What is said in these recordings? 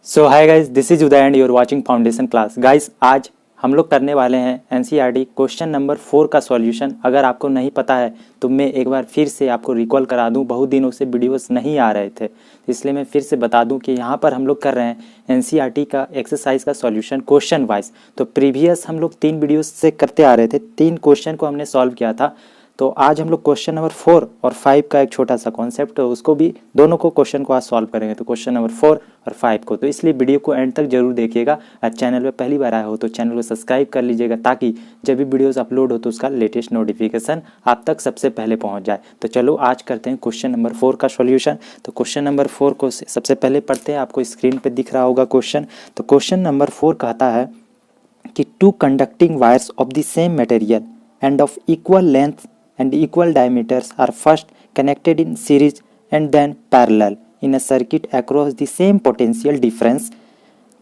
So hi guys, this is Uday and you are watching foundation class. Guys, आज हम लोग करने वाले हैं एनसीईआरटी क्वेश्चन नंबर 4 का सॉल्यूशन। अगर आपको नहीं पता है तो मैं एक बार फिर से आपको रिकॉल करा दूं। बहुत दिनों से वीडियोस नहीं आ रहे थे, इसलिए मैं फिर से बता दूं कि यहाँ पर हम लोग कर रहे हैं एनसीईआरटी का एक्सरसाइज का सॉल्यूशन क्वेश्चन वाइज। तो प्रीवियस हम लोग 3 वीडियोस से करते आ रहे थे, 3 क्वेश्चन को हमने सॉल्व किया था। तो आज हम लोग क्वेश्चन नंबर 4 और 5 का एक छोटा सा कॉन्सेप्ट है, उसको भी दोनों को क्वेश्चन को आज सॉल्व करेंगे। तो क्वेश्चन नंबर 4 और 5 को, तो इसलिए वीडियो को एंड तक जरूर देखिएगा। आज चैनल पे पहली बार आया हो तो चैनल को सब्सक्राइब कर लीजिएगा, ताकि जब भी वीडियोस अपलोड हो तो उसका लेटेस्ट नोटिफिकेशन आप तक सबसे पहले पहुंच जाए। तो चलो आज करते हैं क्वेश्चन नंबर 4 का सॉल्यूशन। तो क्वेश्चन नंबर 4 को सबसे पहले पढ़ते हैं। आपको स्क्रीन पर दिख रहा होगा क्वेश्चन। तो क्वेश्चन नंबर 4 कहता है कि two conducting wires of the same material and of equal length and equal diameters are first connected in series and then parallel in a circuit across the same potential difference।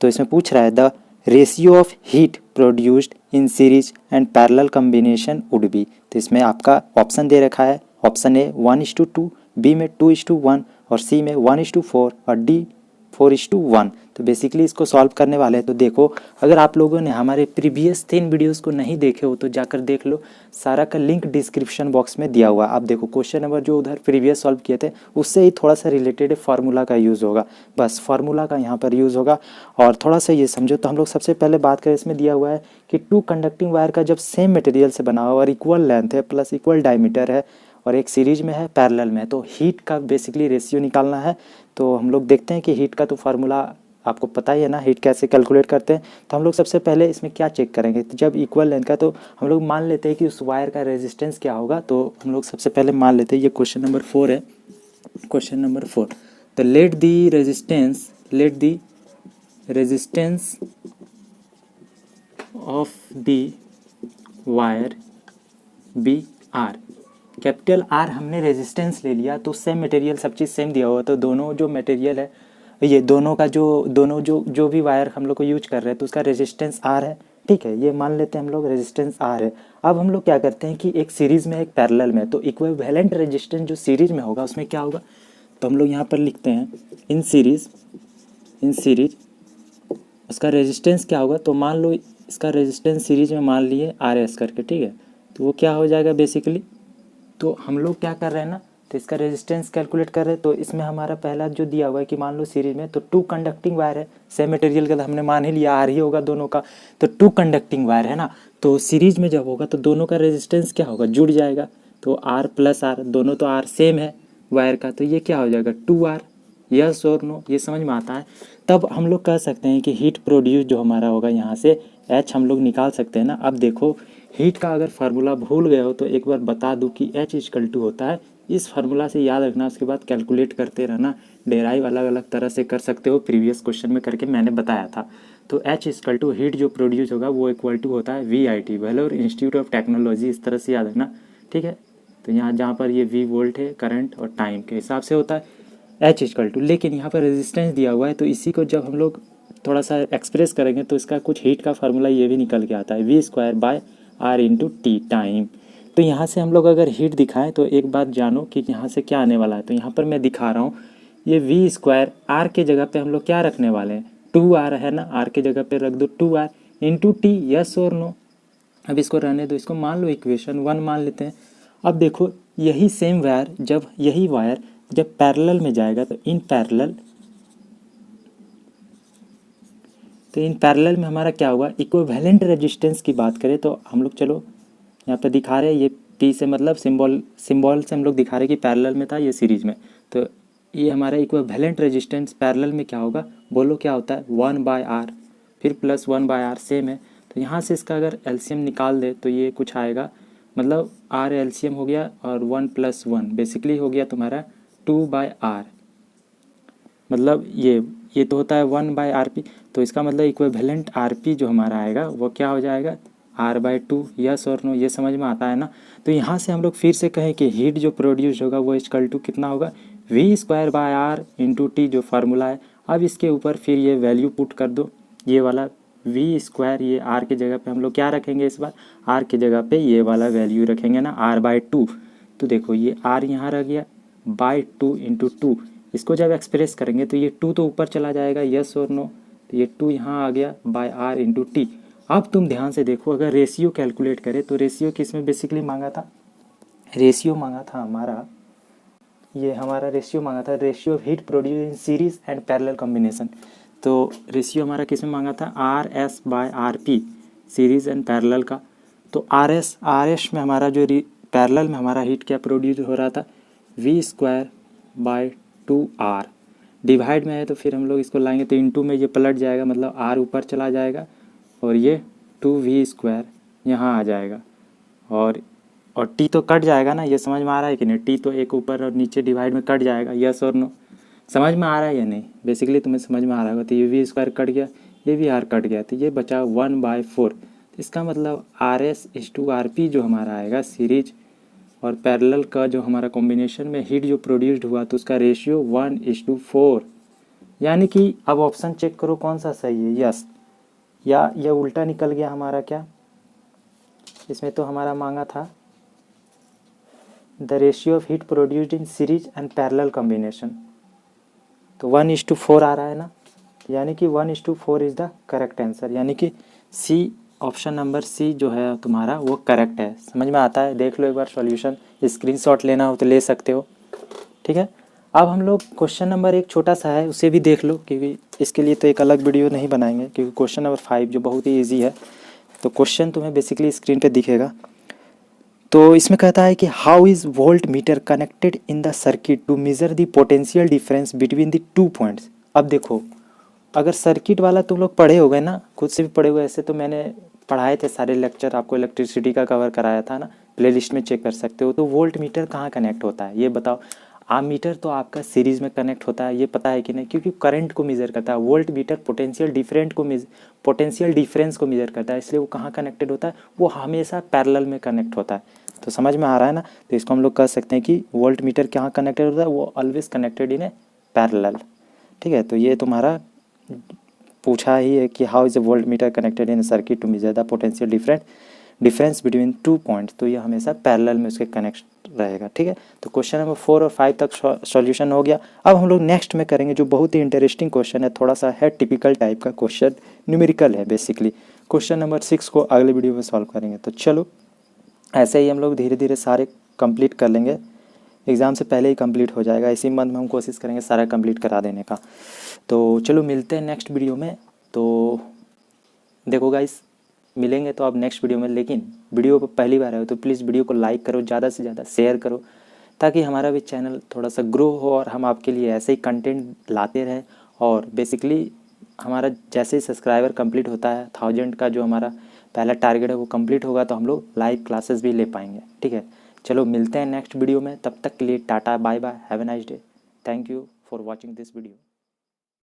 तो इसमें पूछ रहा है the ratio of heat produced in series and parallel combination would be. तो इसमें आपका option दे रखा है। ऑप्शन ए 1:2, बी में 2:1 और सी में 1:4 और डी 4:1। तो बेसिकली इसको सॉल्व करने वाले हैं। तो देखो, अगर आप लोगों ने हमारे प्रीवियस 3 वीडियोस को नहीं देखे हो तो जाकर देख लो, सारा का लिंक डिस्क्रिप्शन बॉक्स में दिया हुआ है। आप देखो, क्वेश्चन नंबर जो उधर प्रीवियस सॉल्व किए थे उससे ही थोड़ा सा रिलेटेड फार्मूला का यूज़ होगा, बस फार्मूला का यहाँ पर यूज़ होगा। और थोड़ा सा ये समझो। तो हम लोग सबसे पहले बात करें, इसमें दिया हुआ है कि टू कंडक्टिंग वायर का जब सेम मटेरियल से बना हुआ और इक्वल लेंथ है प्लस इक्वल डायमीटर है और एक सीरीज में है पैरेलल में है, तो हीट का बेसिकली रेशियो निकालना है। तो हम लोग देखते हैं कि हीट का तो फार्मूला आपको पता ही है ना, हीट कैसे कैलकुलेट करते हैं। तो हम लोग सबसे पहले इसमें क्या चेक करेंगे, तो जब इक्वल लेंथ का, तो हम लोग मान लेते हैं कि उस वायर का रेजिस्टेंस क्या होगा। तो हम लोग सबसे पहले मान लेते हैं, ये क्वेश्चन नंबर 4 है। क्वेश्चन नंबर 4, तो let the resistance of the wire be R. Capital R हमने रेजिस्टेंस ले लिया, तो सेम मटेरियल, सब चीज़ सेम दिया हुआ, तो दोनों जो मटेरियल है, ये दोनों जो भी वायर हम लोग को यूज कर रहे हैं तो उसका रेजिस्टेंस आर है। ठीक है, ये मान लेते हैं हम लोग रेजिस्टेंस आर है। अब हम लोग क्या करते हैं कि एक सीरीज़ में एक पैरेलल में, तो इक्विवेलेंट रेजिस्टेंस जो सीरीज में होगा उसमें क्या होगा, तो हम लोग यहाँ पर लिखते हैं इन सीरीज उसका रेजिस्टेंस क्या होगा। तो मान लो इसका रेजिस्टेंस सीरीज में मान लिए आर एस करके, ठीक है, तो वो क्या हो जाएगा बेसिकली। तो हम लोग क्या कर रहे हैं ना, तो इसका रेजिस्टेंस कैलकुलेट कर रहे हैं। तो इसमें हमारा पहला जो दिया हुआ है कि मान लो सीरीज में तो टू कंडक्टिंग वायर है, सेम मटेरियल का, तो हमने मान ही लिया आर ही होगा दोनों का। तो टू कंडक्टिंग वायर है ना, तो सीरीज में जब होगा तो दोनों का रेजिस्टेंस क्या होगा, जुड़ जाएगा। तो आर प्लस आर, दोनों तो आर सेम है वायर का, तो ये क्या हो जाएगा 2R। यस और नो, ये समझ में आता है। तब हम लोग कह सकते हैं कि हीट प्रोड्यूस जो हमारा होगा, यहाँ से H हम लोग निकाल सकते हैं ना। अब देखो, हीट का अगर फार्मूला भूल गए हो तो एक बार बता दूं कि H होता है, इस फार्मूला से याद रखना, उसके बाद कैलकुलेट करते रहना। डेराइव अलग अलग तरह से कर सकते हो, प्रीवियस क्वेश्चन में करके मैंने बताया था। तो H हीट जो प्रोड्यूस होगा वो इक्वल टू होता है VIT, Vellore institute of technology, इस तरह से याद रखना। ठीक है, तो यहाँ जहाँ पर ये V वोल्ट है, करंट और टाइम के हिसाब से होता है H। लेकिन यहाँ पर रेजिस्टेंस दिया हुआ है, तो इसी को जब हम लोग थोड़ा सा एक्सप्रेस करेंगे तो इसका कुछ हीट का फार्मूला ये भी निकल के आता है V²/R/T टाइम। तो यहाँ से हम लोग अगर हीट दिखाएं तो एक बात जानो कि यहाँ से क्या आने वाला है। तो यहाँ पर मैं दिखा रहा हूँ, ये V² R के जगह पे हम लोग क्या रखने वाले हैं, 2R है ना, R के जगह पे रख दो 2R × T। यस और नो। अब इसको रहने दो, इसको मान लो इक्वेशन 1 मान लेते हैं। अब देखो, यही सेम वायर जब पैरेलल में जाएगा तो इन पैरेलल में हमारा क्या होगा, इक्विवेलेंट रेजिस्टेंस की बात करें तो हम लोग, चलो यहाँ पे दिखा रहे हैं, ये P से मतलब सिंबल से हम लोग दिखा रहे हैं कि पैरेलल में था, ये सीरीज में। तो ये हमारा इक्विवेलेंट रेजिस्टेंस पैरेलल में क्या होगा, बोलो क्या होता है 1/R, फिर प्लस 1/R सेम है। तो यहाँ से इसका अगर एलसीएम निकाल दे तो ये कुछ आएगा, मतलब R एलसीएम हो गया और 1 + 1 बेसिकली हो गया तुम्हारा 2/R। मतलब ये तो होता है 1/RP, तो इसका मतलब इक्विवेलेंट RP जो हमारा आएगा वो क्या हो जाएगा R/2। यस और नो, ये समझ में आता है ना। तो यहाँ से हम लोग फिर से कहें कि हीट जो प्रोड्यूस होगा वो = कितना होगा, V²/R × T जो फार्मूला है। अब इसके ऊपर फिर ये वैल्यू पुट कर दो, ये वाला V², ये R की जगह पे हम लोग क्या रखेंगे, इस बार R की जगह पे ये वाला वैल्यू रखेंगे ना, R/2। तो देखो, ये R यहाँ रह गया /2 × 2, इसको जब एक्सप्रेस करेंगे तो ये 2 तो ऊपर चला जाएगा, यस और नो, तो ये 2 यहाँ आ गया बाय आर इंटू टी। अब तुम ध्यान से देखो, अगर रेशियो कैलकुलेट करें तो रेशियो किस में बेसिकली मांगा था, रेशियो मांगा था हमारा, ये हमारा रेशियो मांगा था ratio of heat produce in series and parallel combination. तो रेशियो हमारा किस में मांगा था, R S by R P, series and parallel का। तो आर एस में हमारा जो पैरेलल में हमारा हीट क्या प्रोड्यूस हो रहा था, we square by 2r, divide में है तो फिर हम लोग इसको लाएंगे तो इनटू में ये पलट जाएगा, मतलब r ऊपर चला जाएगा और ये 2v स्क्वायर यहाँ आ जाएगा, और t तो कट जाएगा ना, ये समझ में आ रहा है कि नहीं, t तो एक ऊपर और नीचे डिवाइड में कट जाएगा, यस और नो, समझ में आ रहा है या नहीं, बेसिकली तुम्हें समझ में आ रहा होगा। तो ये v स्क्वायर कट गया, ये भी r कट गया, तो ये बचा 1/4। इसका मतलब आर एस इस टू आर पी जो हमारा आएगा सीरीज और पैरेलल का जो हमारा कॉम्बिनेशन में हीट जो प्रोड्यूस्ड हुआ तो उसका रेशियो 1:4। यानी कि अब ऑप्शन चेक करो कौन सा सही है, यस या ये उल्टा निकल गया हमारा, क्या इसमें तो हमारा मांगा था the ratio of heat produced in series and parallel combination, तो 1:4 आ रहा है ना, यानी कि 1:4 इज़ द करेक्ट आंसर, यानी कि सी, ऑप्शन नंबर सी जो है तुम्हारा वो करेक्ट है। समझ में आता है, देख लो एक बार सॉल्यूशन, स्क्रीनशॉट लेना हो तो ले सकते हो, ठीक है। अब हम लोग क्वेश्चन नंबर एक छोटा सा है उसे भी देख लो, क्योंकि इसके लिए तो एक अलग वीडियो नहीं बनाएंगे, क्योंकि क्वेश्चन नंबर 5 जो बहुत ही ईजी है। तो क्वेश्चन तुम्हें बेसिकली स्क्रीन पे दिखेगा। तो इसमें कहता है कि how is voltmeter connected in the circuit to measure the potential difference between the 2 points. अब देखो, अगर सर्किट वाला तुम लोग पढ़े हो गए ना, खुद से भी पढ़े हुए, ऐसे तो मैंने पढ़ाए थे सारे लेक्चर, आपको इलेक्ट्रिसिटी का कवर कराया था ना, प्लेलिस्ट में चेक कर सकते हो। तो वोल्ट मीटर कहाँ कनेक्ट होता है ये बताओ। मीटर तो आपका सीरीज में कनेक्ट होता है, ये पता है कि नहीं, क्योंकि करंट को मेजर करता है। वोल्ट मीटर पोटेंशियल डिफरेंस को मेजर करता है, इसलिए वो कहाँ कनेक्टेड होता है, वो हमेशा पैरेलल में कनेक्ट होता है। तो समझ में आ रहा है ना, तो इसको हम लोग कह सकते हैं कि वोल्ट मीटर कहाँ कनेक्टेड होता है, वो always connected in a parallel, ठीक है। तो ये तुम्हारा पूछा ही है कि how is a voltmeter connected in circuit to measure the potential difference between 2 points, तो ये हमेशा पैरेलल में उसके कनेक्ट रहेगा, ठीक है। तो क्वेश्चन नंबर 4 और 5 तक सॉल्यूशन हो गया। अब हम लोग नेक्स्ट में करेंगे जो बहुत ही इंटरेस्टिंग क्वेश्चन है, थोड़ा सा है टिपिकल टाइप का क्वेश्चन, न्यूमेरिकल है बेसिकली। क्वेश्चन नंबर 6 को अगले वीडियो में सॉल्व करेंगे। तो चलो ऐसे ही हम लोग धीरे धीरे सारे कंप्लीट कर लेंगे, एग्ज़ाम से पहले ही कंप्लीट हो जाएगा, इसी मंथ में हम कोशिश करेंगे सारा कंप्लीट करा देने का। तो चलो मिलते हैं नेक्स्ट वीडियो में। तो देखो गाइस, मिलेंगे तो अब नेक्स्ट वीडियो में, लेकिन वीडियो पर पहली बार आए हो तो प्लीज़ वीडियो को लाइक करो, ज़्यादा से ज़्यादा शेयर करो, ताकि हमारा भी चैनल थोड़ा सा ग्रो हो और हम आपके लिए ऐसे ही कंटेंट लाते रहें। और बेसिकली हमारा जैसे ही सब्सक्राइबर कंप्लीट होता है 1000 का जो हमारा पहला टारगेट है वो कंप्लीट होगा, तो हम लोग लाइव क्लासेस भी ले पाएंगे, ठीक है। चलो मिलते हैं नेक्स्ट वीडियो में, तब तक के लिए tata bye bye, have a nice day, thank you for watching this video.